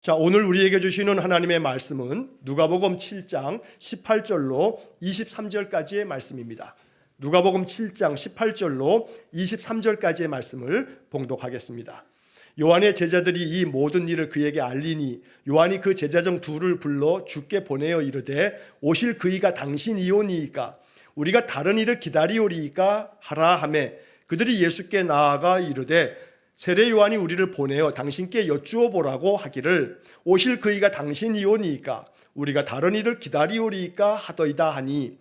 자, 오늘 우리에게 주시는 하나님의 말씀은 누가복음 7장 18절로 23절까지의 말씀입니다. 누가복음 7장 18절로 23절까지의 말씀을 봉독하겠습니다. 요한의 제자들이 이 모든 일을 그에게 알리니 요한이 그 제자 중 둘을 불러 주께 보내어 이르되 오실 그이가 당신이오니이까 우리가 다른 일을 기다리오리이까 하라 하매 그들이 예수께 나아가 이르되 세례 요한이 우리를 보내어 당신께 여쭈어 보라고 하기를 오실 그이가 당신이오니이까 우리가 다른 일을 기다리오리이까 하더이다 하니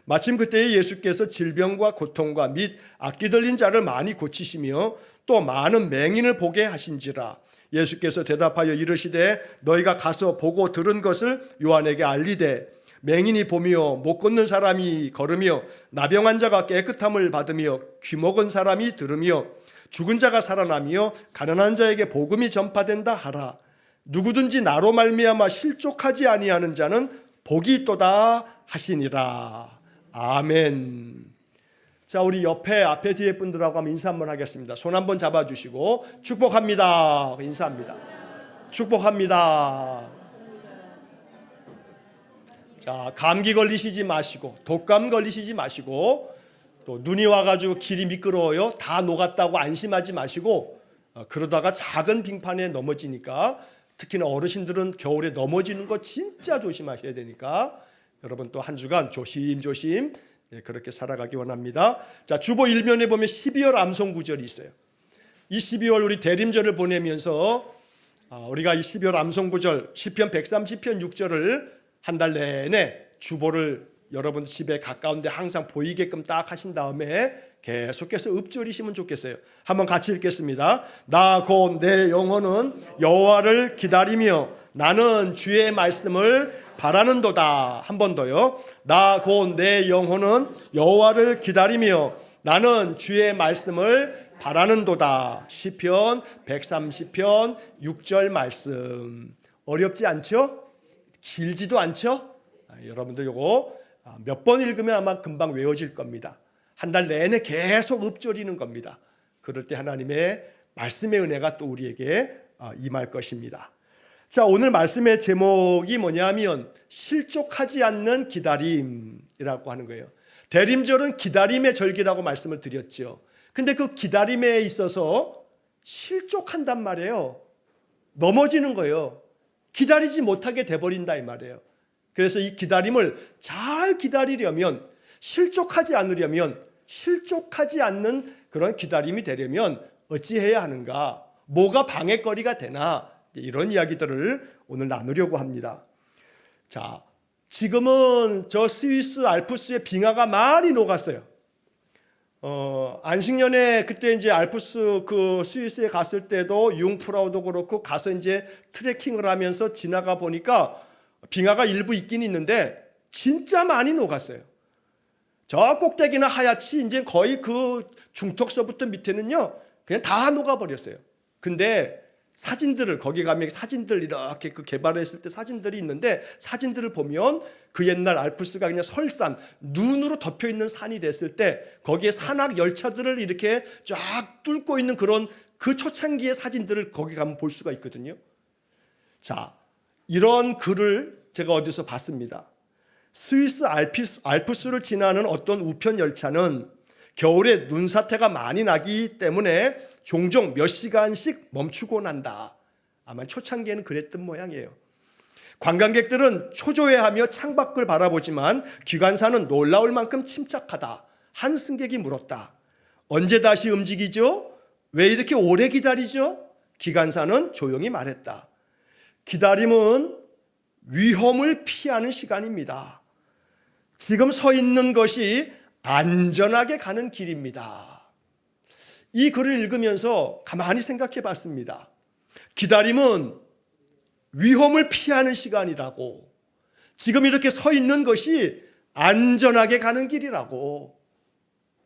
마침 그때에 예수께서 질병과 고통과 및 악기 들린 자를 많이 고치시며 또 많은 맹인을 보게 하신지라. 예수께서 대답하여 이르시되 너희가 가서 보고 들은 것을 요한에게 알리되 맹인이 보며 못 걷는 사람이 걸으며 나병 자가 깨끗함을 받으며 귀먹은 사람이 들으며 죽은 자가 살아나며 가난한 자에게 복음이 전파된다 하라. 누구든지 나로 말미암아 실족하지 아니하는 자는 복이 있도다 하시니라. 아멘. 자, 우리 앞에 뒤에 분들하고 한번 인사 한번 하겠습니다. 손 한번 잡아주시고 축복합니다. 인사합니다. 축복합니다. 자, 감기 걸리시지 마시고 독감 걸리시지 마시고 또 눈이 와가지고 길이 미끄러워요. 다 녹았다고 안심하지 마시고 그러다가 작은 빙판에 넘어지니까 특히나 어르신들은 겨울에 넘어지는 거 진짜 조심하셔야 되니까 여러분 또 한 주간 조심조심 그렇게 살아가기 원합니다. 자, 주보 1면에 보면 12월 암송 구절이 있어요. 이 12월 우리 대림절을 보내면서 우리가 이 12월 암송 구절 시편 130편 6절을 한 달 내내 주보를 여러분 집에 가까운데 항상 보이게끔 딱 하신 다음에 계속해서 읊조리시면 좋겠어요. 한번 같이 읽겠습니다. 나 곧 내 영혼은 여호와를 기다리며 나는 주의 말씀을 바라는도다. 한 번 더요. 나 곧 내 영혼은 여호와를 기다리며 나는 주의 말씀을 바라는도다. 시편 130편 6절 말씀. 어렵지 않죠? 길지도 않죠? 여러분들 요거 몇 번 읽으면 아마 금방 외워질 겁니다. 한 달 내내 계속 읊조리는 겁니다. 그럴 때 하나님의 말씀의 은혜가 또 우리에게 임할 것입니다. 자, 오늘 말씀의 제목이 뭐냐면 실족하지 않는 기다림이라고 하는 거예요. 대림절은 기다림의 절기라고 말씀을 드렸죠. 근데 그 기다림에 있어서 실족한단 말이에요. 넘어지는 거예요. 기다리지 못하게 돼버린다 이 말이에요. 그래서 이 기다림을 잘 기다리려면 실족하지 않으려면 실족하지 않는 그런 기다림이 되려면 어찌해야 하는가? 뭐가 방해거리가 되나? 이런 이야기들을 오늘 나누려고 합니다. 자, 지금은 저 스위스 알프스의 빙하가 많이 녹았어요. 안식년에 그때 이제 알프스 그 스위스에 갔을 때도 융프라우도 그렇고 가서 이제 트레킹을 하면서 지나가 보니까 빙하가 일부 있긴 있는데 진짜 많이 녹았어요. 저 꼭대기는 하얗지 이제 거의 그 중턱서부터 밑에는요 그냥 다 녹아버렸어요. 근데 사진들을 거기 가면 사진들 이렇게 그 개발했을 때 사진들이 있는데 사진들을 보면 그 옛날 알프스가 그냥 설산 눈으로 덮여 있는 산이 됐을 때 거기에 산악 열차들을 이렇게 쫙 뚫고 있는 그런 그 초창기의 사진들을 거기 가면 볼 수가 있거든요. 자, 이런 글을 제가 어디서 봤습니다. 스위스 알프스를 지나는 어떤 우편 열차는 겨울에 눈사태가 많이 나기 때문에 종종 몇 시간씩 멈추고 난다. 아마 초창기에는 그랬던 모양이에요. 관광객들은 초조해하며 창밖을 바라보지만 기관사는 놀라울 만큼 침착하다. 한 승객이 물었다. 언제 다시 움직이죠? 왜 이렇게 오래 기다리죠? 기관사는 조용히 말했다. 기다림은 위험을 피하는 시간입니다. 지금 서 있는 것이 안전하게 가는 길입니다. 이 글을 읽으면서 가만히 생각해 봤습니다. 기다림은 위험을 피하는 시간이라고, 지금 이렇게 서 있는 것이 안전하게 가는 길이라고.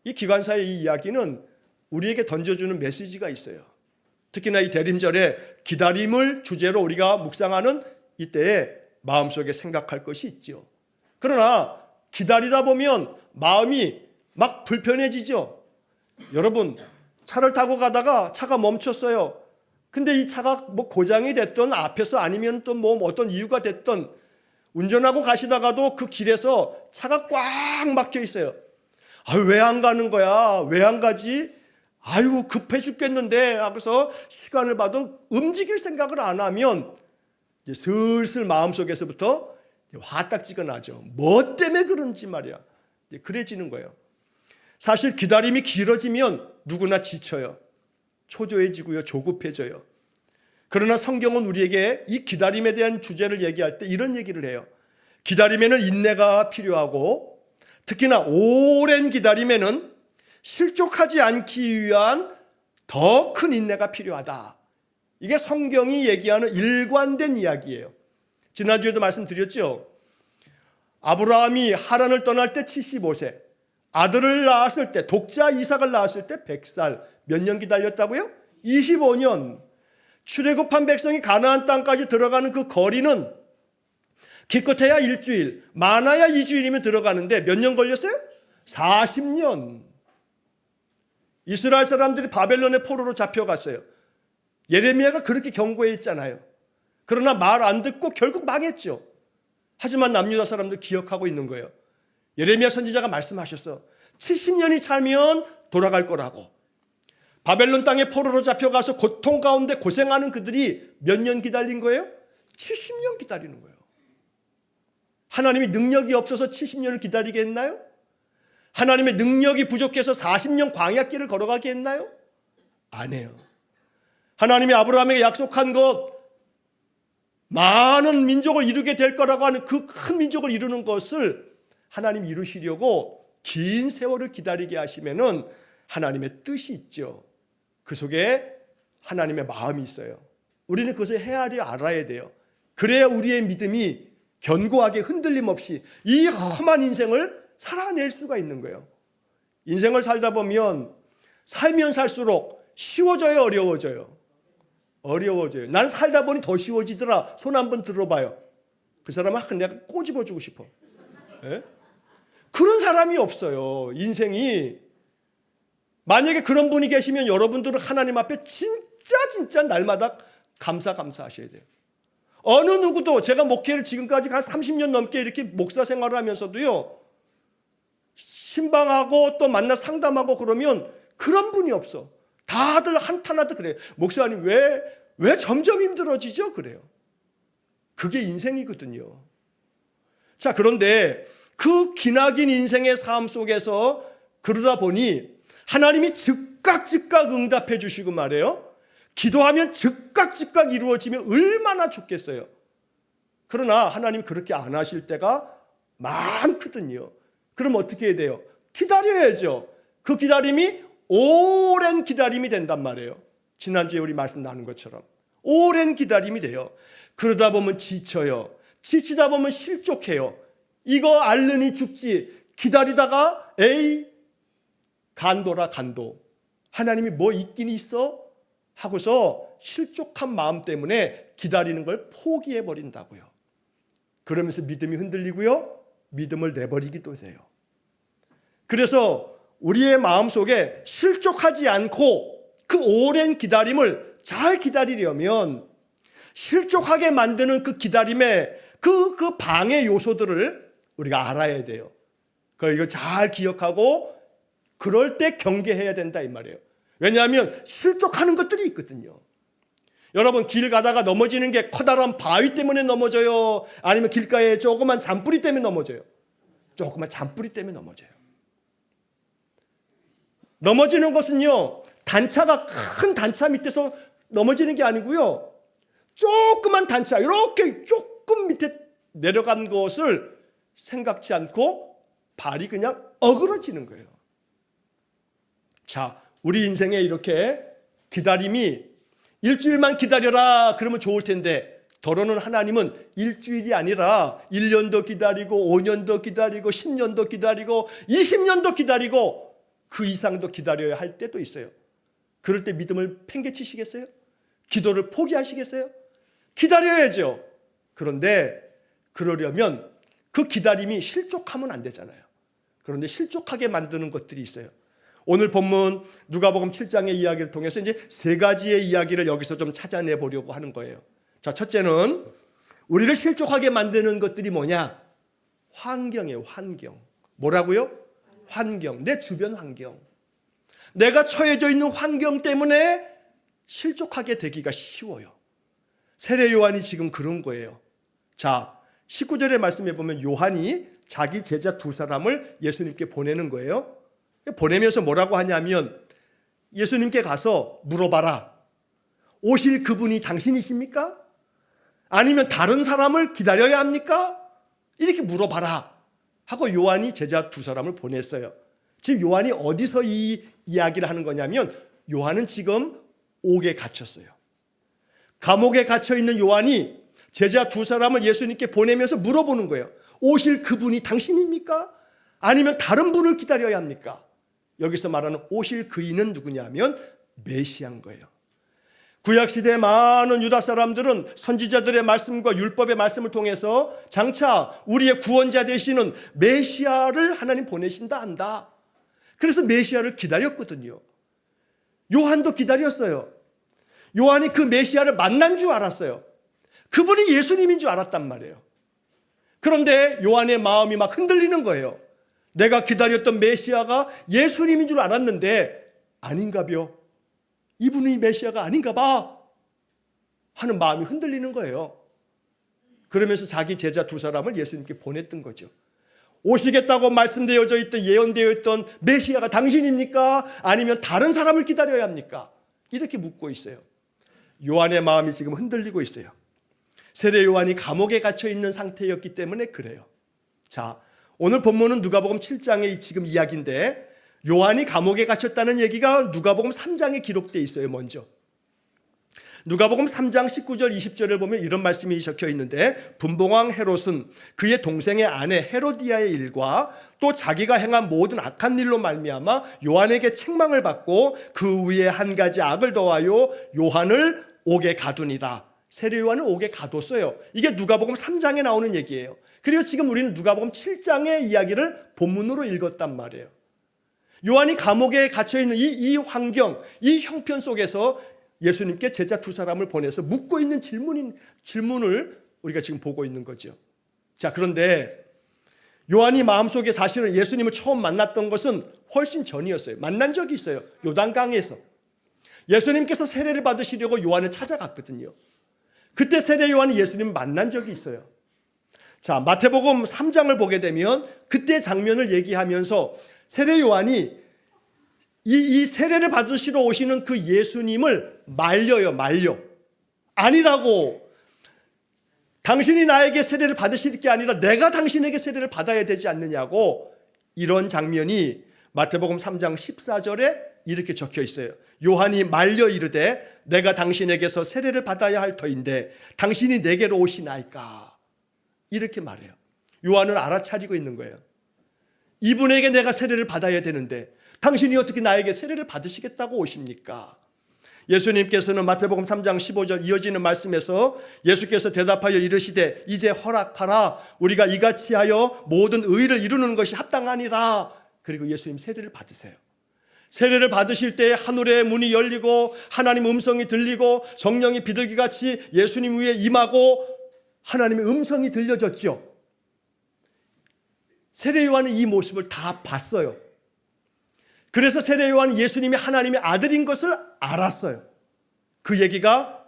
이 기관사의 이 이야기는 우리에게 던져주는 메시지가 있어요. 특히나 이 대림절에 기다림을 주제로 우리가 묵상하는 이때에 마음속에 생각할 것이 있죠. 그러나 기다리다 보면 마음이 막 불편해지죠. 여러분, 차를 타고 가다가 차가 멈췄어요. 근데 이 차가 뭐 고장이 됐던 앞에서 아니면 또 뭐 어떤 이유가 됐던 운전하고 가시다가도 그 길에서 차가 꽉 막혀 있어요. 아유, 왜 안 가는 거야? 왜 안 가지? 아유, 급해 죽겠는데 하고서 시간을 봐도 움직일 생각을 안 하면 이제 슬슬 마음속에서부터 화딱지가 나죠. 뭐 때문에 그런지 말이야. 이제 그래지는 거예요. 사실 기다림이 길어지면 누구나 지쳐요. 초조해지고요, 조급해져요. 그러나 성경은 우리에게 이 기다림에 대한 주제를 얘기할 때 이런 얘기를 해요. 기다림에는 인내가 필요하고 특히나 오랜 기다림에는 실족하지 않기 위한 더 큰 인내가 필요하다. 이게 성경이 얘기하는 일관된 이야기예요. 지난주에도 말씀드렸죠. 아브라함이 하란을 떠날 때 75세, 아들을 낳았을 때, 독자 이삭을 낳았을 때 100살. 몇 년 기다렸다고요? 25년. 출애굽한 백성이 가나안 땅까지 들어가는 그 거리는 기껏해야 일주일, 많아야 2주일이면 들어가는데 몇 년 걸렸어요? 40년. 이스라엘 사람들이 바벨론의 포로로 잡혀갔어요. 예레미야가 그렇게 경고했잖아요. 그러나 말 안 듣고 결국 망했죠. 하지만 남유다 사람들 기억하고 있는 거예요. 예레미야 선지자가 말씀하셨어. 70년이 차면 돌아갈 거라고. 바벨론 땅에 포로로 잡혀가서 고통 가운데 고생하는 그들이 몇 년 기다린 거예요? 70년 기다리는 거예요. 하나님이 능력이 없어서 70년을 기다리게 했나요? 하나님의 능력이 부족해서 40년 광야길을 걸어가게 했나요? 안 해요. 하나님이 아브라함에게 약속한 것, 많은 민족을 이루게 될 거라고 하는 그 큰 민족을 이루는 것을 하나님이 이루시려고 긴 세월을 기다리게 하시면은 하나님의 뜻이 있죠. 그 속에 하나님의 마음이 있어요. 우리는 그것을 헤아려 알아야 돼요. 그래야 우리의 믿음이 견고하게 흔들림 없이 이 험한 인생을 살아낼 수가 있는 거예요. 인생을 살다 보면 살면 살수록 쉬워져요, 어려워져요? 어려워져요. 난 살다 보니 더 쉬워지더라. 손 한번 들어봐요. 그 사람은 내가 꼬집어주고 싶어. 예? 그런 사람이 없어요. 인생이. 만약에 그런 분이 계시면 여러분들은 하나님 앞에 진짜 날마다 감사하셔야 돼요. 어느 누구도 제가 목회를 지금까지 한 30년 넘게 이렇게 목사 생활을 하면서도요, 신방하고 또 만나 상담하고 그러면 그런 분이 없어. 다들 한탄하듯 그래요. 목사님 왜 점점 힘들어지죠? 그래요. 그게 인생이거든요. 자, 그런데 그 기나긴 인생의 삶 속에서 그러다 보니 하나님이 즉각 응답해 주시고 말이에요. 기도하면 즉각 이루어지면 얼마나 좋겠어요. 그러나 하나님 그렇게 안 하실 때가 많거든요. 그럼 어떻게 해야 돼요? 기다려야죠. 그 기다림이 오랜 기다림이 된단 말이에요. 지난주에 우리 말씀 나눈 것처럼 오랜 기다림이 돼요. 그러다 보면 지쳐요. 지치다 보면 실족해요. 이거 앓느니 죽지. 기다리다가 에이 간도라 간도. 하나님이 뭐 있긴 있어? 하고서 실족한 마음 때문에 기다리는 걸 포기해 버린다고요. 그러면서 믿음이 흔들리고요, 믿음을 내버리기도 돼요. 그래서 우리의 마음속에 실족하지 않고 그 오랜 기다림을 잘 기다리려면 실족하게 만드는 그 기다림의 그 방해 요소들을 우리가 알아야 돼요. 이걸 잘 기억하고 그럴 때 경계해야 된다 이 말이에요. 왜냐하면 실족하는 것들이 있거든요. 여러분, 길 가다가 넘어지는 게 커다란 바위 때문에 넘어져요? 아니면 길가에 조그만 잔뿌리 때문에 넘어져요? 조그만 잔뿌리 때문에 넘어져요. 넘어지는 것은요, 단차가 큰 단차 밑에서 넘어지는 게 아니고요, 조그만 단차, 이렇게 조금 밑에 내려간 것을 생각지 않고 발이 그냥 어그러지는 거예요. 자, 우리 인생에 이렇게 기다림이 일주일만 기다려라 그러면 좋을 텐데, 더러는 하나님은 일주일이 아니라 1년도 기다리고 5년도 기다리고 10년도 기다리고 20년도 기다리고 그 이상도 기다려야 할 때도 있어요. 그럴 때 믿음을 팽개치시겠어요? 기도를 포기하시겠어요? 기다려야죠. 그런데 그러려면 그 기다림이 실족하면 안 되잖아요. 그런데 실족하게 만드는 것들이 있어요. 오늘 본문 누가복음 7장의 이야기를 통해서 이제 세 가지의 이야기를 여기서 좀 찾아내 보려고 하는 거예요. 자, 첫째는 우리를 실족하게 만드는 것들이 뭐냐? 환경이에요. 환경. 뭐라고요? 환경. 내 주변 환경. 내가 처해져 있는 환경 때문에 실족하게 되기가 쉬워요. 세례 요한이 지금 그런 거예요. 자, 19절의 말씀에 보면 요한이 자기 제자 두 사람을 예수님께 보내는 거예요. 보내면서 뭐라고 하냐면 예수님께 가서 물어봐라. 오실 그분이 당신이십니까? 아니면 다른 사람을 기다려야 합니까? 이렇게 물어봐라 하고 요한이 제자 두 사람을 보냈어요. 지금 요한이 어디서 이 이야기를 하는 거냐면 요한은 지금 옥에 갇혔어요. 감옥에 갇혀 있는 요한이 제자 두 사람을 예수님께 보내면서 물어보는 거예요. 오실 그분이 당신입니까? 아니면 다른 분을 기다려야 합니까? 여기서 말하는 오실 그이는 누구냐면 메시아인 거예요. 구약시대의 많은 유다 사람들은 선지자들의 말씀과 율법의 말씀을 통해서 장차 우리의 구원자 되시는 메시아를 하나님 보내신다 한다. 그래서 메시아를 기다렸거든요. 요한도 기다렸어요. 요한이 그 메시아를 만난 줄 알았어요. 그분이 예수님인 줄 알았단 말이에요. 그런데 요한의 마음이 막 흔들리는 거예요. 내가 기다렸던 메시아가 예수님인 줄 알았는데 아닌가벼? 이분이 메시아가 아닌가 봐 하는 마음이 흔들리는 거예요. 그러면서 자기 제자 두 사람을 예수님께 보냈던 거죠. 오시겠다고 말씀되어져 있던 예언되어 있던 메시아가 당신입니까? 아니면 다른 사람을 기다려야 합니까? 이렇게 묻고 있어요. 요한의 마음이 지금 흔들리고 있어요. 세례 요한이 감옥에 갇혀 있는 상태였기 때문에 그래요. 자, 오늘 본문은 누가복음 7장의 지금 이야기인데 요한이 감옥에 갇혔다는 얘기가 누가복음 3장에 기록되어 있어요. 먼저 누가복음 3장 19절 20절을 보면 이런 말씀이 적혀 있는데 분봉왕 헤롯은 그의 동생의 아내 헤로디아의 일과 또 자기가 행한 모든 악한 일로 말미암아 요한에게 책망을 받고 그 위에 한 가지 악을 더하여 요한을 옥에 가두니라. 세례 요한을 옥에 가뒀어요. 이게 누가복음 3장에 나오는 얘기예요. 그리고 지금 우리는 누가복음 7장의 이야기를 본문으로 읽었단 말이에요. 요한이 감옥에 갇혀있는 이 환경, 이 형편 속에서 예수님께 제자 두 사람을 보내서 묻고 있는 질문을 우리가 지금 보고 있는 거죠. 자, 그런데 요한이 마음속에 사실은 예수님을 처음 만났던 것은 훨씬 전이었어요. 만난 적이 있어요. 요단강에서. 예수님께서 세례를 받으시려고 요한을 찾아갔거든요. 그때 세례 요한이 예수님을 만난 적이 있어요. 자, 마태복음 3장을 보게 되면 그때 장면을 얘기하면서 세례 요한이 이 세례를 받으시러 오시는 그 예수님을 말려. 아니라고. 당신이 나에게 세례를 받으실 게 아니라 내가 당신에게 세례를 받아야 되지 않느냐고. 이런 장면이 마태복음 3장 14절에 이렇게 적혀 있어요. 요한이 말려 이르되 내가 당신에게서 세례를 받아야 할 터인데 당신이 내게로 오시나이까. 이렇게 말해요. 요한은 알아차리고 있는 거예요. 이분에게 내가 세례를 받아야 되는데 당신이 어떻게 나에게 세례를 받으시겠다고 오십니까? 예수님께서는 마태복음 3장 15절 이어지는 말씀에서 예수께서 대답하여 이르시되 이제 허락하라. 우리가 이같이 하여 모든 의를 이루는 것이 합당하니라. 그리고 예수님 세례를 받으세요. 세례를 받으실 때 하늘의 문이 열리고 하나님 음성이 들리고 성령이 비둘기같이 예수님 위에 임하고 하나님의 음성이 들려졌죠. 세례 요한은 이 모습을 다 봤어요. 그래서 세례 요한은 예수님이 하나님의 아들인 것을 알았어요. 그 얘기가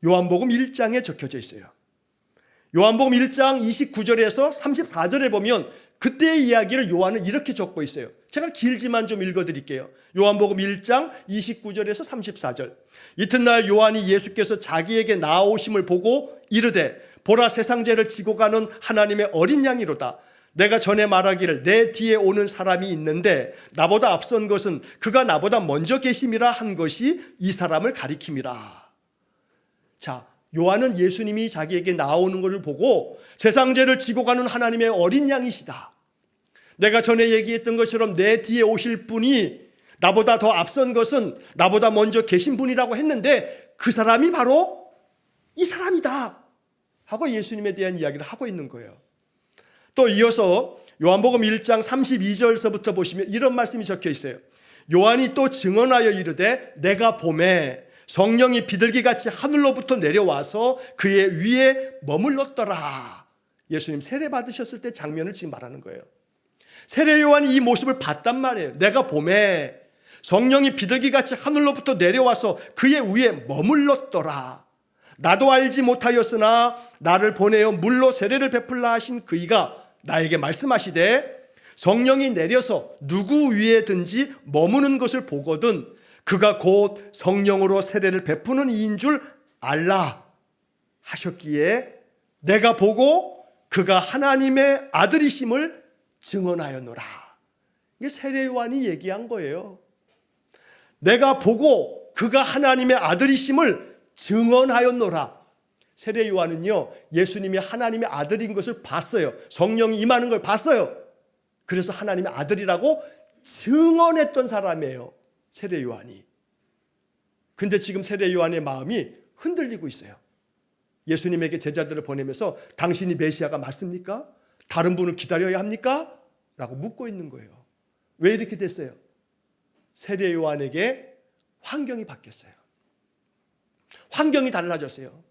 요한복음 1장에 적혀져 있어요. 요한복음 1장 29절에서 34절에 보면 그때의 이야기를 요한은 이렇게 적고 있어요. 제가 길지만 좀 읽어드릴게요. 요한복음 1장 29절에서 34절. 이튿날 요한이 예수께서 자기에게 나아오심을 보고 이르되 보라 세상 죄를 지고 가는 하나님의 어린 양이로다. 내가 전에 말하기를 내 뒤에 오는 사람이 있는데 나보다 앞선 것은 그가 나보다 먼저 계심이라 한 것이 이 사람을 가리킴이라. 자, 요한은 예수님이 자기에게 나오는 것을 보고 세상 죄를 지고 가는 하나님의 어린 양이시다. 내가 전에 얘기했던 것처럼 내 뒤에 오실 분이 나보다 더 앞선 것은 나보다 먼저 계신 분이라고 했는데 그 사람이 바로 이 사람이다 하고 예수님에 대한 이야기를 하고 있는 거예요. 또 이어서 요한복음 1장 32절서부터 보시면 이런 말씀이 적혀 있어요. 요한이 또 증언하여 이르되 내가 봄에 성령이 비둘기같이 하늘로부터 내려와서 그의 위에 머물렀더라. 예수님 세례 받으셨을 때 장면을 지금 말하는 거예요. 세례 요한이 이 모습을 봤단 말이에요. 내가 봄에 성령이 비둘기같이 하늘로부터 내려와서 그의 위에 머물렀더라. 나도 알지 못하였으나 나를 보내어 물로 세례를 베풀라 하신 그이가 나에게 말씀하시되 성령이 내려서 누구 위에든지 머무는 것을 보거든 그가 곧 성령으로 세례를 베푸는 이인 줄 알라 하셨기에 내가 보고 그가 하나님의 아들이심을 증언하였노라. 이게 세례 요한이 얘기한 거예요. 내가 보고 그가 하나님의 아들이심을 증언하였노라. 세례 요한은요, 예수님이 하나님의 아들인 것을 봤어요. 성령이 임하는 걸 봤어요. 그래서 하나님의 아들이라고 증언했던 사람이에요, 세례 요한이. 근데 지금 세례 요한의 마음이 흔들리고 있어요. 예수님에게 제자들을 보내면서 당신이 메시아가 맞습니까? 다른 분을 기다려야 합니까? 라고 묻고 있는 거예요. 왜 이렇게 됐어요? 세례 요한에게 환경이 바뀌었어요. 환경이 달라졌어요.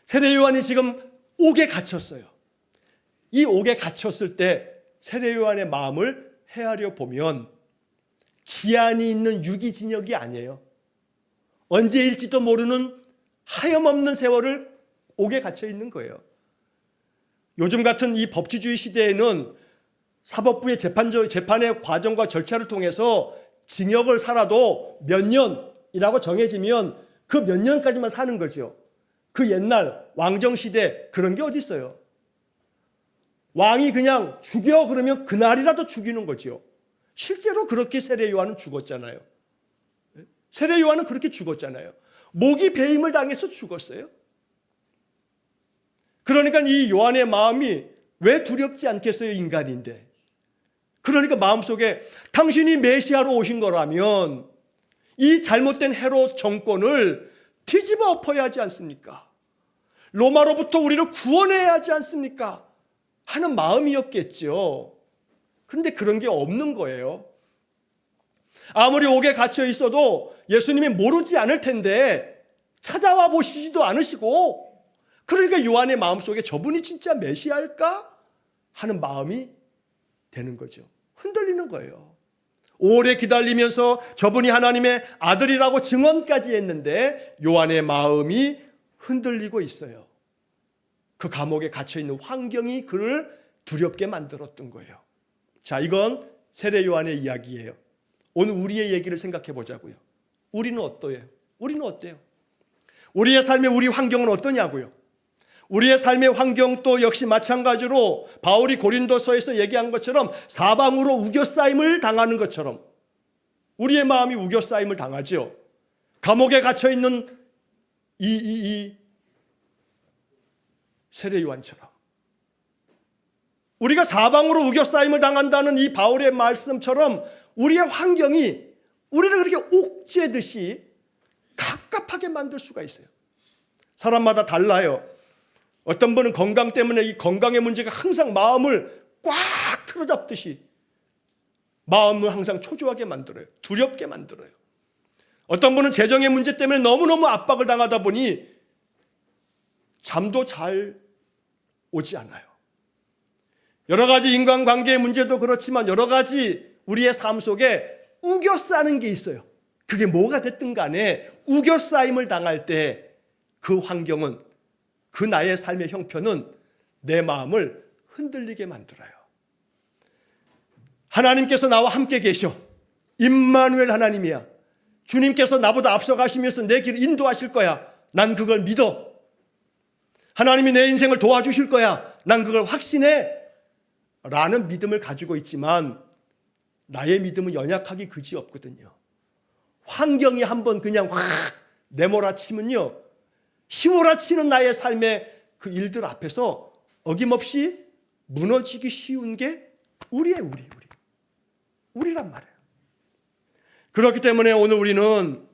세례 요한이 지금 옥에 갇혔어요. 이 옥에 갇혔을 때 세례 요한의 마음을 헤아려 보면 기한이 있는 유기징역이 아니에요. 언제일지도 모르는 하염없는 세월을 옥에 갇혀 있는 거예요. 요즘 같은 이 법치주의 시대에는 사법부의 재판의 과정과 절차를 통해서 징역을 살아도 몇 년이라고 정해지면 그 몇 년까지만 사는 거죠. 그 옛날 왕정시대 그런 게 어디 있어요? 왕이 그냥 죽여 그러면 그날이라도 죽이는 거죠. 실제로 그렇게 세례 요한은 죽었잖아요. 세례 요한은 그렇게 죽었잖아요. 목이 배임을 당해서 죽었어요. 그러니까 이 요한의 마음이 왜 두렵지 않겠어요? 인간인데. 그러니까 마음속에 당신이 메시아로 오신 거라면 이 잘못된 헤롯 정권을 뒤집어 엎어야 하지 않습니까? 로마로부터 우리를 구원해야 하지 않습니까? 하는 마음이었겠죠. 그런데 그런 게 없는 거예요. 아무리 옥에 갇혀 있어도 예수님이 모르지 않을 텐데 찾아와 보시지도 않으시고, 그러니까 요한의 마음속에 저분이 진짜 메시아일까 하는 마음이 되는 거죠. 흔들리는 거예요. 오래 기다리면서 저분이 하나님의 아들이라고 증언까지 했는데 요한의 마음이 흔들리고 있어요. 그 감옥에 갇혀있는 환경이 그를 두렵게 만들었던 거예요. 자, 이건 세례 요한의 이야기예요. 오늘 우리의 얘기를 생각해 보자고요. 우리는 어때요? 우리는 어때요? 우리의 삶의 우리 환경은 어떠냐고요? 우리의 삶의 환경도 역시 마찬가지로 바울이 고린도서에서 얘기한 것처럼 사방으로 우겨싸임을 당하는 것처럼 우리의 마음이 우겨싸임을 당하죠. 감옥에 갇혀있는 이 세례 요한처럼 우리가 사방으로 우겨싸임을 당한다는 이 바울의 말씀처럼 우리의 환경이 우리를 그렇게 옥죄듯이 갑갑하게 만들 수가 있어요. 사람마다 달라요. 어떤 분은 건강 때문에 이 건강의 문제가 항상 마음을 꽉 틀어잡듯이 마음을 항상 초조하게 만들어요. 두렵게 만들어요. 어떤 분은 재정의 문제 때문에 너무너무 압박을 당하다 보니 잠도 잘 오지 않아요. 여러 가지 인간관계의 문제도 그렇지만 여러 가지 우리의 삶 속에 우겨싸는 게 있어요. 그게 뭐가 됐든 간에 우겨싸임을 당할 때 그 환경은, 그 나의 삶의 형편은 내 마음을 흔들리게 만들어요. 하나님께서 나와 함께 계셔. 임마누엘 하나님이야. 주님께서 나보다 앞서가시면서 내 길을 인도하실 거야. 난 그걸 믿어. 하나님이 내 인생을 도와주실 거야. 난 그걸 확신해. 라는 믿음을 가지고 있지만 나의 믿음은 연약하기 그지없거든요. 환경이 한번 그냥 확 내몰아치면요, 휘몰아치는 나의 삶의 그 일들 앞에서 어김없이 무너지기 쉬운 게 우리란 말이에요. 그렇기 때문에 오늘 우리는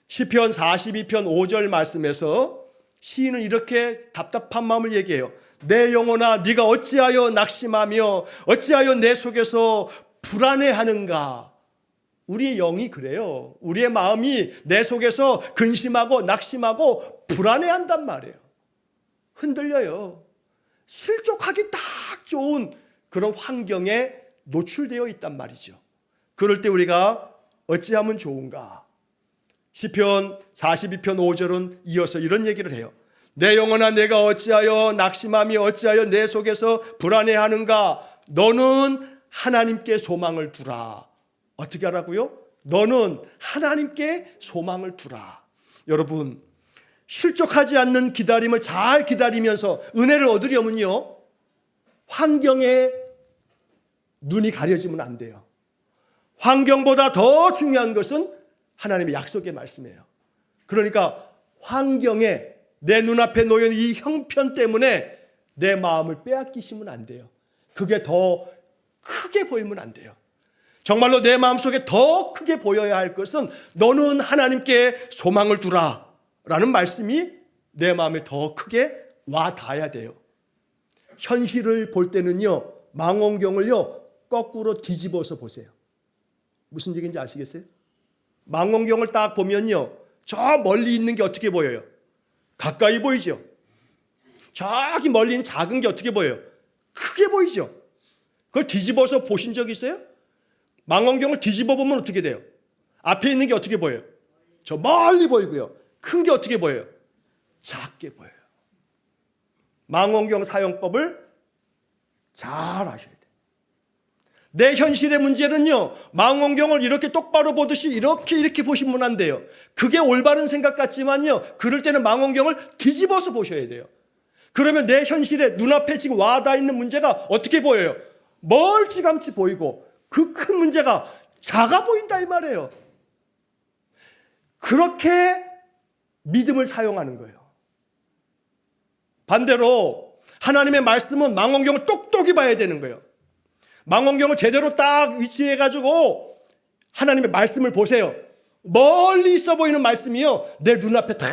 시편 42편 5절 말씀에서 시인은 이렇게 답답한 마음을 얘기해요. 내 영혼아 네가 어찌하여 낙심하며 어찌하여 내 속에서 불안해하는가. 우리의 영이 그래요. 우리의 마음이 내 속에서 근심하고 낙심하고 불안해한단 말이에요. 흔들려요. 실족하기 딱 좋은 그런 환경에 노출되어 있단 말이죠. 그럴 때 우리가 어찌하면 좋은가? 시편 42편 5절은 이어서 이런 얘기를 해요. 내 영혼아 내가 어찌하여 낙심함이 어찌하여 내 속에서 불안해하는가? 너는 하나님께 소망을 두라. 어떻게 하라고요? 너는 하나님께 소망을 두라. 여러분, 실족하지 않는 기다림을 잘 기다리면서 은혜를 얻으려면요, 환경에 눈이 가려지면 안 돼요. 환경보다 더 중요한 것은 하나님의 약속의 말씀이에요. 그러니까 환경에 내 눈앞에 놓여있는 이 형편 때문에 내 마음을 빼앗기시면 안 돼요. 그게 더 크게 보이면 안 돼요. 정말로 내 마음속에 더 크게 보여야 할 것은 너는 하나님께 소망을 두라 라는 말씀이 내 마음에 더 크게 와 닿아야 돼요. 현실을 볼 때는요, 망원경을요 거꾸로 뒤집어서 보세요. 무슨 얘기인지 아시겠어요? 망원경을 딱 보면요, 저 멀리 있는 게 어떻게 보여요? 가까이 보이죠? 저기 멀리 있는 작은 게 어떻게 보여요? 크게 보이죠? 그걸 뒤집어서 보신 적 있어요? 망원경을 뒤집어 보면 어떻게 돼요? 앞에 있는 게 어떻게 보여요? 저 멀리 보이고요. 큰 게 어떻게 보여요? 작게 보여요. 망원경 사용법을 잘 아셔야 돼요. 내 현실의 문제는요, 망원경을 이렇게 똑바로 보듯이 이렇게 보시면 안 돼요. 그게 올바른 생각 같지만요, 그럴 때는 망원경을 뒤집어서 보셔야 돼요. 그러면 내 현실에 눈앞에 지금 와닿아 있는 문제가 어떻게 보여요? 멀찌감치 보이고 그 큰 문제가 작아 보인다 이 말이에요. 그렇게 믿음을 사용하는 거예요. 반대로 하나님의 말씀은 망원경을 똑똑히 봐야 되는 거예요. 망원경을 제대로 딱 위치해가지고 하나님의 말씀을 보세요. 멀리 있어 보이는 말씀이요, 내 눈앞에 탁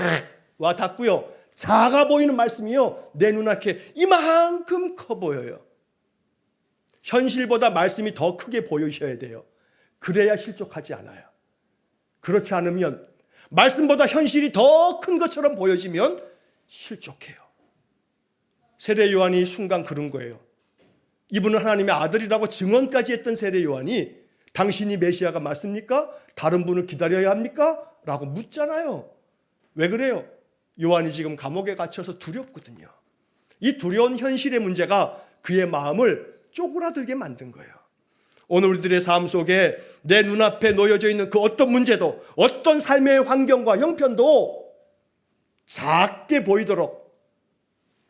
와 닿고요. 작아 보이는 말씀이요, 내 눈앞에 이만큼 커 보여요. 현실보다 말씀이 더 크게 보이셔야 돼요. 그래야 실족하지 않아요. 그렇지 않으면, 말씀보다 현실이 더 큰 것처럼 보여지면 실족해요. 세례 요한이 순간 그런 거예요. 이분은 하나님의 아들이라고 증언까지 했던 세례 요한이 당신이 메시아가 맞습니까? 다른 분을 기다려야 합니까? 라고 묻잖아요. 왜 그래요? 요한이 지금 감옥에 갇혀서 두렵거든요. 이 두려운 현실의 문제가 그의 마음을 쪼그라들게 만든 거예요. 오늘 우리들의 삶 속에 내 눈앞에 놓여져 있는 그 어떤 문제도, 어떤 삶의 환경과 형편도 작게 보이도록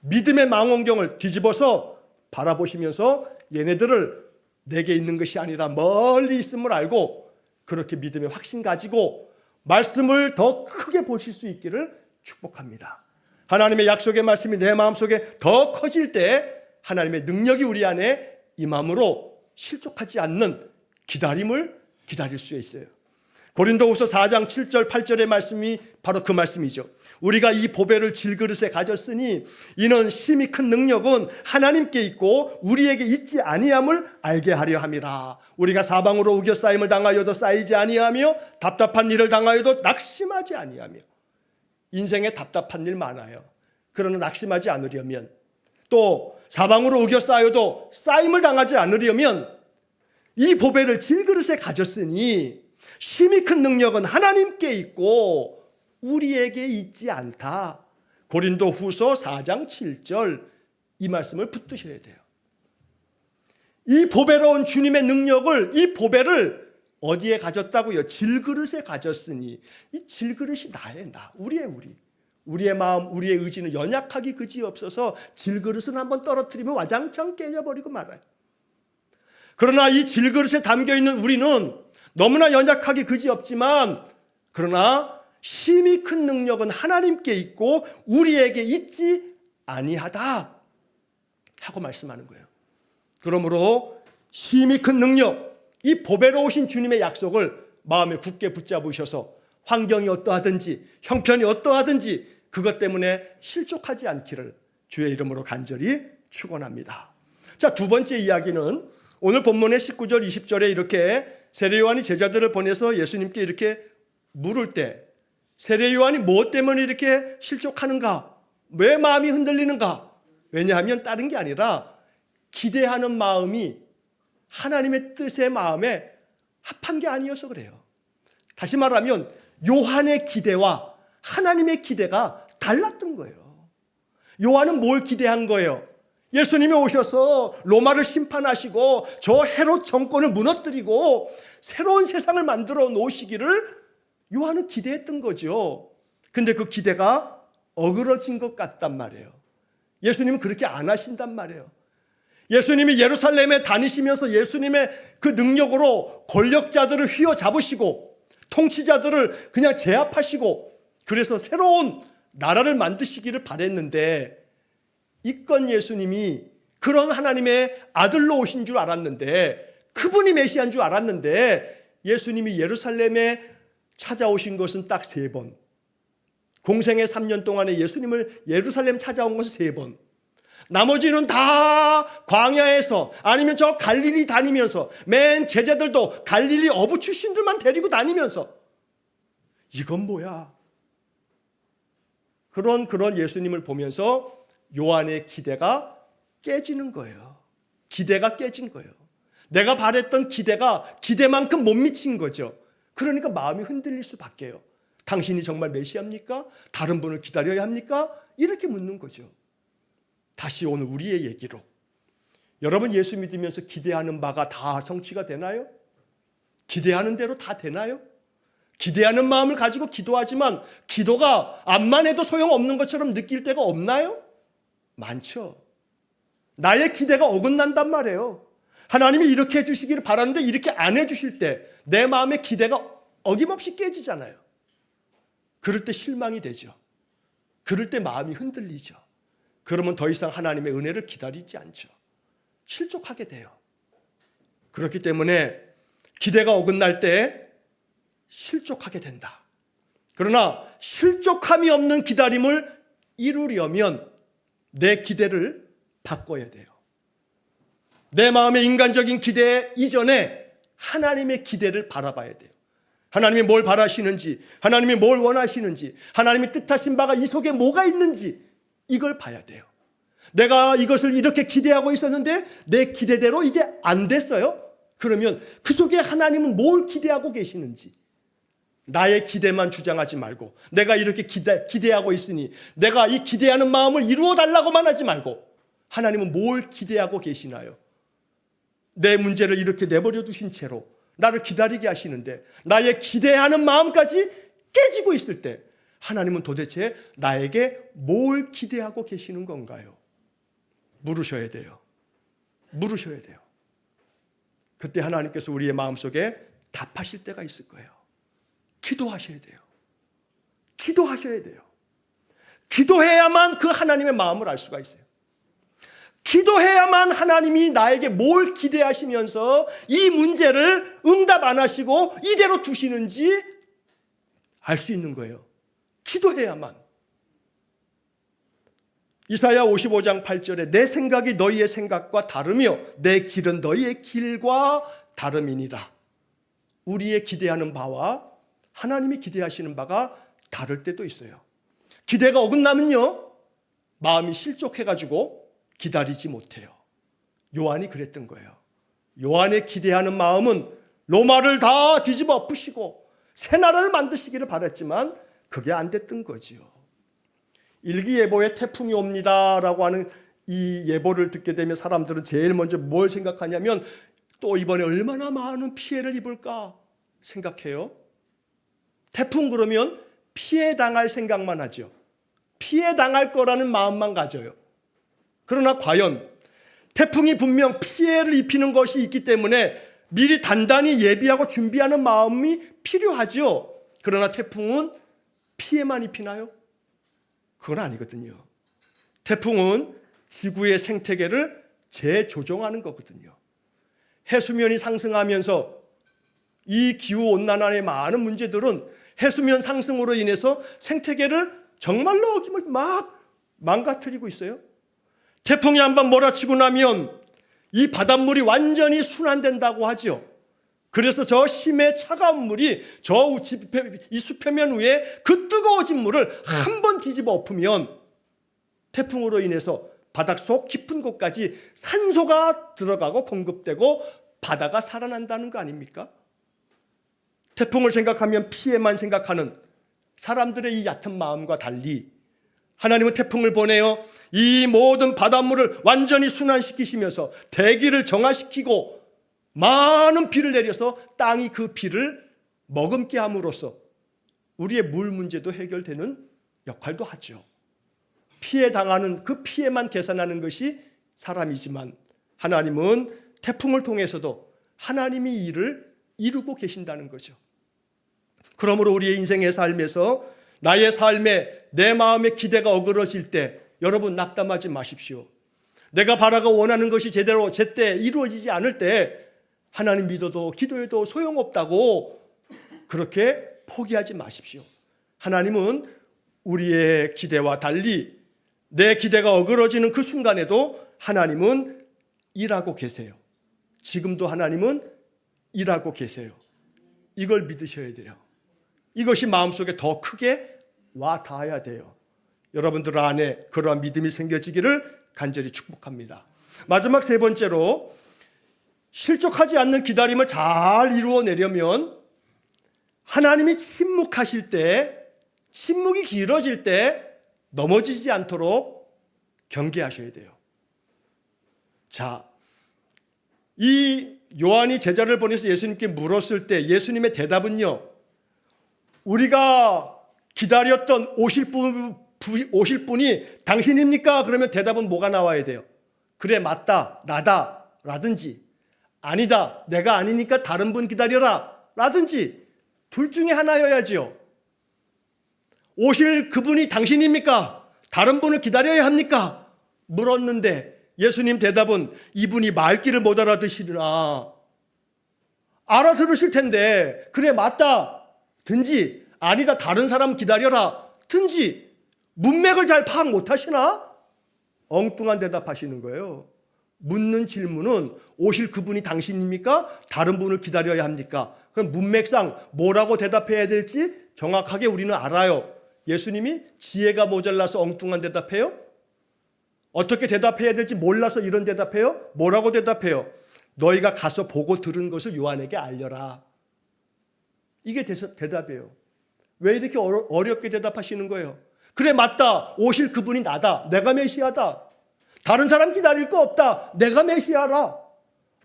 믿음의 망원경을 뒤집어서 바라보시면서 얘네들을 내게 있는 것이 아니라 멀리 있음을 알고 그렇게 믿음의 확신 가지고 말씀을 더 크게 보실 수 있기를 축복합니다. 하나님의 약속의 말씀이 내 마음속에 더 커질 때 하나님의 능력이 우리 안에 임함으로 실족하지 않는 기다림을 기다릴 수 있어요. 고린도후서 4장 7절 8절의 말씀이 바로 그 말씀이죠. 우리가 이 보배를 질그릇에 가졌으니 이는 심히 큰 능력은 하나님께 있고 우리에게 있지 아니함을 알게 하려 함이라. 우리가 사방으로 우겨싸임을 당하여도 쌓이지 아니하며 답답한 일을 당하여도 낙심하지 아니하며. 인생에 답답한 일 많아요. 그러나 낙심하지 않으려면, 또 사방으로 우겨싸여도 쌓임을 당하지 않으려면 이 보배를 질그릇에 가졌으니 심히 큰 능력은 하나님께 있고 우리에게 있지 않다. 고린도후서 4장 7절 이 말씀을 붙드셔야 돼요. 이 보배로운 주님의 능력을, 이 보배를 어디에 가졌다고요? 질그릇에 가졌으니. 이 질그릇이 나의 나, 우리의 마음, 우리의 의지는 연약하기 그지없어서 질그릇은 한번 떨어뜨리면 와장창 깨져버리고 말아요. 그러나 이 질그릇에 담겨있는 우리는 너무나 연약하기 그지없지만, 그러나 심히 큰 능력은 하나님께 있고 우리에게 있지 아니하다 하고 말씀하는 거예요. 그러므로 심히 큰 능력, 이 보배로우신 주님의 약속을 마음에 굳게 붙잡으셔서 환경이 어떠하든지 형편이 어떠하든지 그것 때문에 실족하지 않기를 주의 이름으로 간절히 축원합니다. 자, 두 번째 이야기는 오늘 본문의 19절 20절에 이렇게 세례 요한이 제자들을 보내서 예수님께 이렇게 물을 때 세례 요한이 무엇 때문에 이렇게 실족하는가? 왜 마음이 흔들리는가? 왜냐하면 다른 게 아니라 기대하는 마음이 하나님의 뜻의 마음에 합한 게 아니어서 그래요. 다시 말하면 요한의 기대와 하나님의 기대가 달랐던 거예요. 요한은 뭘 기대한 거예요? 예수님이 오셔서 로마를 심판하시고 저 헤롯 정권을 무너뜨리고 새로운 세상을 만들어 놓으시기를 요한은 기대했던 거죠. 근데 그 기대가 어그러진 것 같단 말이에요. 예수님은 그렇게 안 하신단 말이에요. 예수님이 예루살렘에 다니시면서 예수님의 그 능력으로 권력자들을 휘어잡으시고 통치자들을 그냥 제압하시고 그래서 새로운 나라를 만드시기를 바랬는데 이건 예수님이 그런 하나님의 아들로 오신 줄 알았는데 그분이 메시아인 줄 알았는데 예수님이 예루살렘에 찾아오신 것은 딱 3번. 공생의 3년 동안에 예수님을 예루살렘 찾아온 것은 3번. 나머지는 다 광야에서 아니면 저 갈릴리 다니면서 맨 제자들도 갈릴리 어부 출신들만 데리고 다니면서 이건 뭐야? 그런 예수님을 보면서 요한의 기대가 깨지는 거예요. 기대가 깨진 거예요. 내가 바랬던 기대만큼 못 미친 거죠. 그러니까 마음이 흔들릴 수밖에요. 당신이 정말 메시아입니까? 다른 분을 기다려야 합니까? 이렇게 묻는 거죠. 다시 오늘 우리의 얘기로 여러분 예수 믿으면서 기대하는 바가 다 성취가 되나요? 기대하는 대로 다 되나요? 기대하는 마음을 가지고 기도하지만 기도가 암만 해도 소용없는 것처럼 느낄 때가 없나요? 많죠. 나의 기대가 어긋난단 말이에요. 하나님이 이렇게 해주시기를 바라는데 이렇게 안 해주실 때 내 마음의 기대가 어김없이 깨지잖아요. 그럴 때 실망이 되죠. 그럴 때 마음이 흔들리죠. 그러면 더 이상 하나님의 은혜를 기다리지 않죠. 실족하게 돼요. 그렇기 때문에 기대가 어긋날 때 실족하게 된다. 그러나 실족함이 없는 기다림을 이루려면 내 기대를 바꿔야 돼요. 내 마음의 인간적인 기대 이전에 하나님의 기대를 바라봐야 돼요. 하나님이 뭘 바라시는지, 하나님이 뭘 원하시는지, 하나님이 뜻하신 바가 이 속에 뭐가 있는지 이걸 봐야 돼요. 내가 이것을 이렇게 기대하고 있었는데 내 기대대로 이게 안 됐어요? 그러면 그 속에 하나님은 뭘 기대하고 계시는지 나의 기대만 주장하지 말고 내가 이렇게 기대하고 있으니 내가 이 기대하는 마음을 이루어 달라고만 하지 말고 하나님은 뭘 기대하고 계시나요? 내 문제를 이렇게 내버려 두신 채로 나를 기다리게 하시는데 나의 기대하는 마음까지 깨지고 있을 때 하나님은 도대체 나에게 뭘 기대하고 계시는 건가요? 물으셔야 돼요. 물으셔야 돼요. 그때 하나님께서 우리의 마음속에 답하실 때가 있을 거예요. 기도하셔야 돼요. 기도하셔야 돼요. 기도해야만 그 하나님의 마음을 알 수가 있어요. 기도해야만 하나님이 나에게 뭘 기대하시면서 이 문제를 응답 안 하시고 이대로 두시는지 알 수 있는 거예요. 기도해야만. 이사야 55장 8절에 내 생각이 너희의 생각과 다르며 내 길은 너희의 길과 다름이니라. 우리의 기대하는 바와 하나님이 기대하시는 바가 다를 때도 있어요. 기대가 어긋나면요 마음이 실족해가지고 기다리지 못해요. 요한이 그랬던 거예요. 요한의 기대하는 마음은 로마를 다 뒤집어 엎으시고 새 나라를 만드시기를 바랬지만 그게 안 됐던 거지요. 일기예보에 태풍이 옵니다라고 하는 이 예보를 듣게 되면 사람들은 제일 먼저 뭘 생각하냐면 또 이번에 얼마나 많은 피해를 입을까 생각해요. 태풍 그러면 피해 당할 생각만 하죠. 피해 당할 거라는 마음만 가져요. 그러나 과연 태풍이 분명 피해를 입히는 것이 있기 때문에 미리 단단히 예비하고 준비하는 마음이 필요하죠. 그러나 태풍은 피해만 입히나요? 그건 아니거든요. 태풍은 지구의 생태계를 재조정하는 거거든요. 해수면이 상승하면서 이 기후온난화의 많은 문제들은 해수면 상승으로 인해서 생태계를 정말로 어김없이 막 망가뜨리고 있어요. 태풍이 한번 몰아치고 나면 이 바닷물이 완전히 순환된다고 하죠. 그래서 저 심의 차가운 물이 이 수표면 위에 그 뜨거워진 물을 한 번 뒤집어 엎으면 태풍으로 인해서 바닷속 깊은 곳까지 산소가 들어가고 공급되고 바다가 살아난다는 거 아닙니까? 태풍을 생각하면 피해만 생각하는 사람들의 이 얕은 마음과 달리 하나님은 태풍을 보내어 이 모든 바닷물을 완전히 순환시키시면서 대기를 정화시키고 많은 비를 내려서 땅이 그 비를 머금게 함으로써 우리의 물 문제도 해결되는 역할도 하죠. 피해 당하는 그 피해만 계산하는 것이 사람이지만 하나님은 태풍을 통해서도 하나님이 일을 이루고 계신다는 거죠. 그러므로 우리의 인생의 삶에서 나의 삶에 내 마음의 기대가 어그러질 때 여러분 낙담하지 마십시오. 내가 바라고 원하는 것이 제때 이루어지지 않을 때 하나님 믿어도 기도해도 소용없다고 그렇게 포기하지 마십시오. 하나님은 우리의 기대와 달리 내 기대가 어그러지는 그 순간에도 하나님은 일하고 계세요. 지금도 하나님은 일하고 계세요. 이걸 믿으셔야 돼요. 이것이 마음속에 더 크게 와 닿아야 돼요. 여러분들 안에 그러한 믿음이 생겨지기를 간절히 축복합니다. 마지막 세 번째로 실족하지 않는 기다림을 잘 이루어내려면 하나님이 침묵하실 때, 침묵이 길어질 때 넘어지지 않도록 경계하셔야 돼요. 자, 이 요한이 제자를 보내서 예수님께 물었을 때 예수님의 대답은요, 우리가 기다렸던 오실 분이 당신입니까? 그러면 대답은 뭐가 나와야 돼요? 그래, 맞다, 나다 라든지, 아니다, 내가 아니니까 다른 분 기다려라 라든지 둘 중에 하나여야지요. 오실 그분이 당신입니까? 다른 분을 기다려야 합니까? 물었는데 예수님 대답은 이분이 말귀를 못 알아듣시리라. 알아들으실 텐데 그래 맞다 든지 아니다 다른 사람 기다려라 든지 문맥을 잘 파악 못하시나? 엉뚱한 대답하시는 거예요. 묻는 질문은 오실 그분이 당신입니까? 다른 분을 기다려야 합니까? 그럼 문맥상 뭐라고 대답해야 될지 정확하게 우리는 알아요. 예수님이 지혜가 모자라서 엉뚱한 대답해요? 어떻게 대답해야 될지 몰라서 이런 대답해요? 뭐라고 대답해요? 너희가 가서 보고 들은 것을 요한에게 알려라. 이게 대답이에요. 왜 이렇게 어렵게 대답하시는 거예요? 그래 맞다. 오실 그분이 나다. 내가 메시아다. 다른 사람 기다릴 거 없다. 내가 메시아라.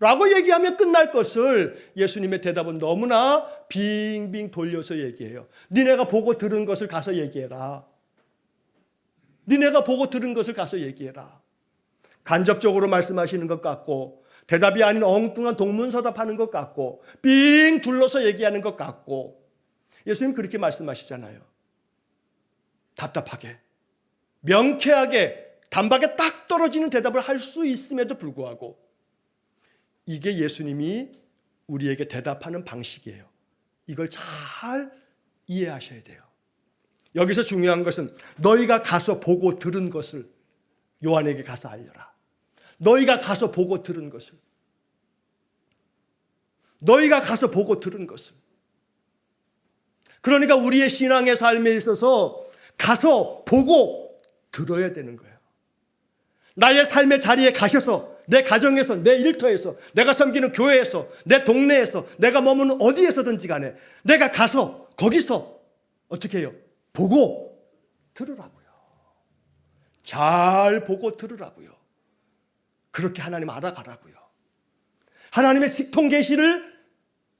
라고 얘기하면 끝날 것을 예수님의 대답은 너무나 빙빙 돌려서 얘기해요. 니네가 보고 들은 것을 가서 얘기해라. 니네가 보고 들은 것을 가서 얘기해라. 간접적으로 말씀하시는 것 같고 대답이 아닌 엉뚱한 동문서답하는 것 같고 빙 둘러서 얘기하는 것 같고 예수님 그렇게 말씀하시잖아요. 답답하게 명쾌하게 단박에 딱 떨어지는 대답을 할 수 있음에도 불구하고 이게 예수님이 우리에게 대답하는 방식이에요. 이걸 잘 이해하셔야 돼요. 여기서 중요한 것은 너희가 가서 보고 들은 것을 요한에게 가서 알려라. 너희가 가서 보고 들은 것을. 너희가 가서 보고 들은 것을. 그러니까 우리의 신앙의 삶에 있어서 가서 보고 들어야 되는 거예요. 나의 삶의 자리에 가셔서 내 가정에서, 내 일터에서, 내가 섬기는 교회에서, 내 동네에서, 내가 머무는 어디에서든지 간에 내가 가서 거기서 어떻게 해요? 보고 들으라고요. 잘 보고 들으라고요. 그렇게 하나님 알아가라고요. 하나님의 직통 계시를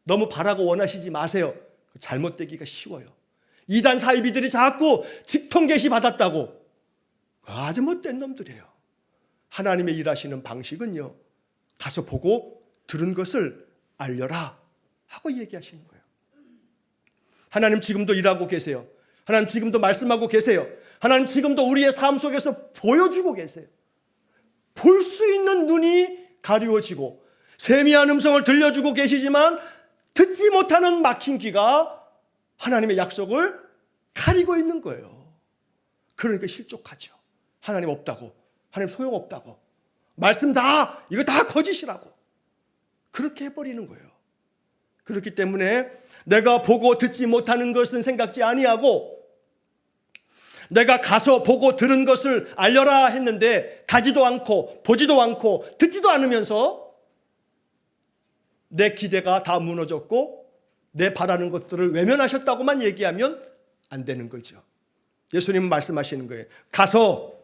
너무 바라고 원하시지 마세요. 잘못되기가 쉬워요. 이단 사이비들이 자꾸 직통 계시 받았다고 아주 못된 놈들이에요. 하나님의 일하시는 방식은요, 가서 보고 들은 것을 알려라 하고 얘기하시는 거예요. 하나님 지금도 일하고 계세요. 하나님 지금도 말씀하고 계세요. 하나님 지금도 우리의 삶 속에서 보여주고 계세요. 볼 수 있는 눈이 가리워지고 세미한 음성을 들려주고 계시지만 듣지 못하는 막힌 귀가 하나님의 약속을 가리고 있는 거예요. 그러니까 실족하죠. 하나님 없다고, 하나님 소용없다고, 말씀 다 이거 다 거짓이라고 그렇게 해버리는 거예요. 그렇기 때문에 내가 보고 듣지 못하는 것은 생각지 아니하고 내가 가서 보고 들은 것을 알려라 했는데 가지도 않고 보지도 않고 듣지도 않으면서 내 기대가 다 무너졌고 내 바라는 것들을 외면하셨다고만 얘기하면 안 되는 거죠. 예수님은 말씀하시는 거예요. 가서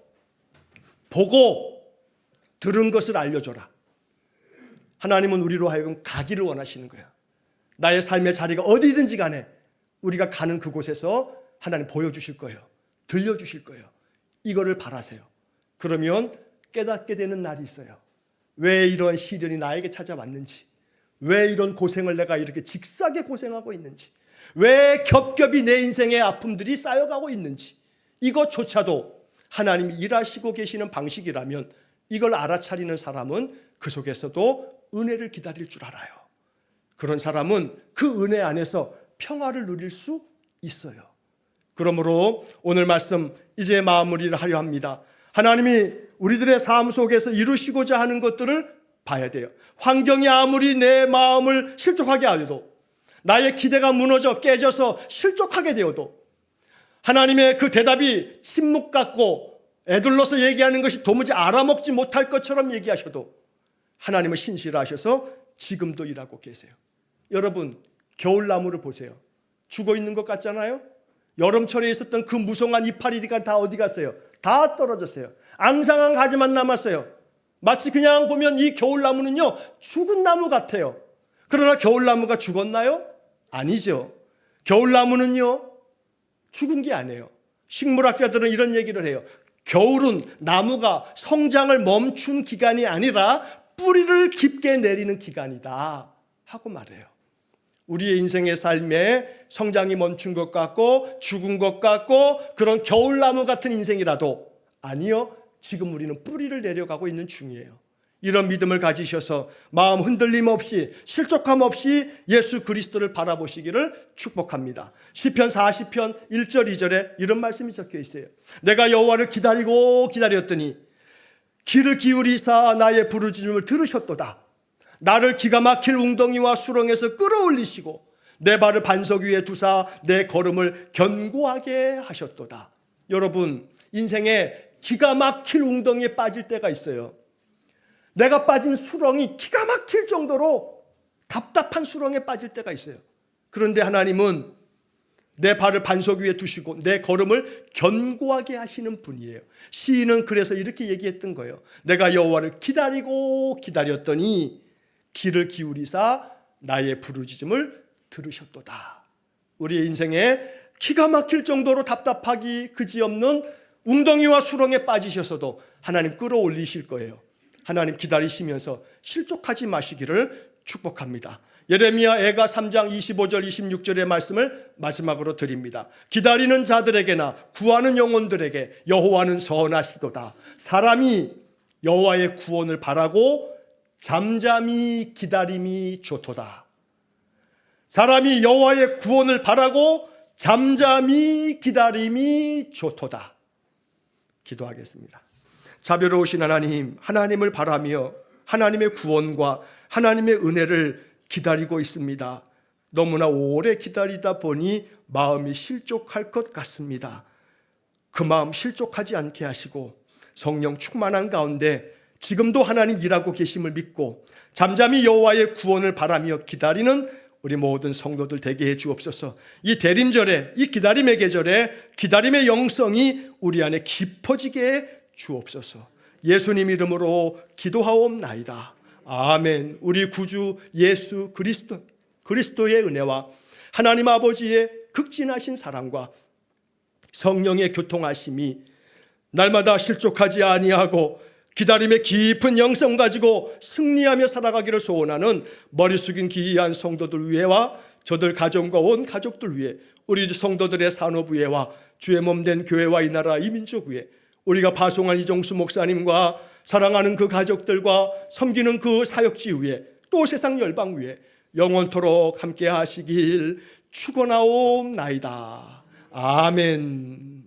보고 들은 것을 알려줘라. 하나님은 우리로 하여금 가기를 원하시는 거예요. 나의 삶의 자리가 어디든지 간에 우리가 가는 그곳에서 하나님 보여주실 거예요. 들려주실 거예요. 이거를 바라세요. 그러면 깨닫게 되는 날이 있어요. 왜 이런 시련이 나에게 찾아왔는지, 왜 이런 고생을 내가 이렇게 직사게 고생하고 있는지, 왜 겹겹이 내 인생의 아픔들이 쌓여가고 있는지, 이것조차도 하나님이 일하시고 계시는 방식이라면 이걸 알아차리는 사람은 그 속에서도 은혜를 기다릴 줄 알아요. 그런 사람은 그 은혜 안에서 평화를 누릴 수 있어요. 그러므로 오늘 말씀 이제 마무리를 하려 합니다. 하나님이 우리들의 삶 속에서 이루시고자 하는 것들을 봐야 돼요. 환경이 아무리 내 마음을 실족하게 하여도, 나의 기대가 무너져 깨져서 실족하게 되어도, 하나님의 그 대답이 침묵 같고 애둘러서 얘기하는 것이 도무지 알아먹지 못할 것처럼 얘기하셔도 하나님은 신실하셔서 지금도 일하고 계세요. 여러분, 겨울나무를 보세요. 죽어 있는 것 같잖아요. 여름철에 있었던 그 무성한 이파리가 다 어디 갔어요? 다 떨어졌어요. 앙상한 가지만 남았어요. 마치 그냥 보면 이 겨울나무는요, 죽은 나무 같아요. 그러나 겨울나무가 죽었나요? 아니죠. 겨울나무는요, 죽은 게 아니에요. 식물학자들은 이런 얘기를 해요. 겨울은 나무가 성장을 멈춘 기간이 아니라 뿌리를 깊게 내리는 기간이다 하고 말해요. 우리의 인생의 삶에 성장이 멈춘 것 같고 죽은 것 같고 그런 겨울나무 같은 인생이라도, 아니요, 지금 우리는 뿌리를 내려가고 있는 중이에요. 이런 믿음을 가지셔서 마음 흔들림 없이 실족함 없이 예수 그리스도를 바라보시기를 축복합니다. 시편 40편 1절 2절에 이런 말씀이 적혀 있어요. 내가 여호와를 기다리고 기다렸더니 귀를 기울이사 나의 부르짖음을 들으셨도다. 나를 기가 막힐 웅덩이와 수렁에서 끌어올리시고 내 발을 반석 위에 두사 내 걸음을 견고하게 하셨도다. 여러분, 인생에 기가 막힐 웅덩이에 빠질 때가 있어요. 내가 빠진 수렁이 기가 막힐 정도로 답답한 수렁에 빠질 때가 있어요. 그런데 하나님은 내 발을 반석 위에 두시고 내 걸음을 견고하게 하시는 분이에요. 시인은 그래서 이렇게 얘기했던 거예요. 내가 여호와를 기다리고 기다렸더니 귀를 기울이사 나의 부르짖음을 들으셨도다. 우리의 인생에 기가 막힐 정도로 답답하기 그지없는 웅덩이와 수렁에 빠지셔서도 하나님 끌어올리실 거예요. 하나님 기다리시면서 실족하지 마시기를 축복합니다. 예레미야 애가 3장 25절 26절의 말씀을 마지막으로 드립니다. 기다리는 자들에게나 구하는 영혼들에게 여호와는 선하시도다. 사람이 여호와의 구원을 바라고 잠잠히 기다림이 좋도다. 사람이 여호와의 구원을 바라고 잠잠히 기다림이 좋도다. 기도하겠습니다. 자비로우신 하나님, 하나님을 바라며 하나님의 구원과 하나님의 은혜를 기다리고 있습니다. 너무나 오래 기다리다 보니 마음이 실족할 것 같습니다. 그 마음 실족하지 않게 하시고 성령 충만한 가운데 지금도 하나님 일하고 계심을 믿고 잠잠히 여호와의 구원을 바라며 기다리는 우리 모든 성도들 되게 해 주옵소서. 이 대림절에, 이 기다림의 계절에 기다림의 영성이 우리 안에 깊어지게 해 주옵소서. 예수님 이름으로 기도하옵나이다. 아멘. 우리 구주 예수 그리스도의 은혜와 하나님 아버지의 극진하신 사랑과 성령의 교통하심이 날마다 실족하지 아니하고 기다림의 깊은 영성 가지고 승리하며 살아가기를 소원하는 머리 숙인 기이한 성도들 위에와 저들 가정과 온 가족들 위에, 우리 성도들의 산업 위에와 주의 몸된 교회와 이 나라 이 민족 위에, 우리가 파송한 이종수 목사님과 사랑하는 그 가족들과 섬기는 그 사역지 위에, 또 세상 열방 위에 영원토록 함께 하시길 축원하옵나이다. 아멘.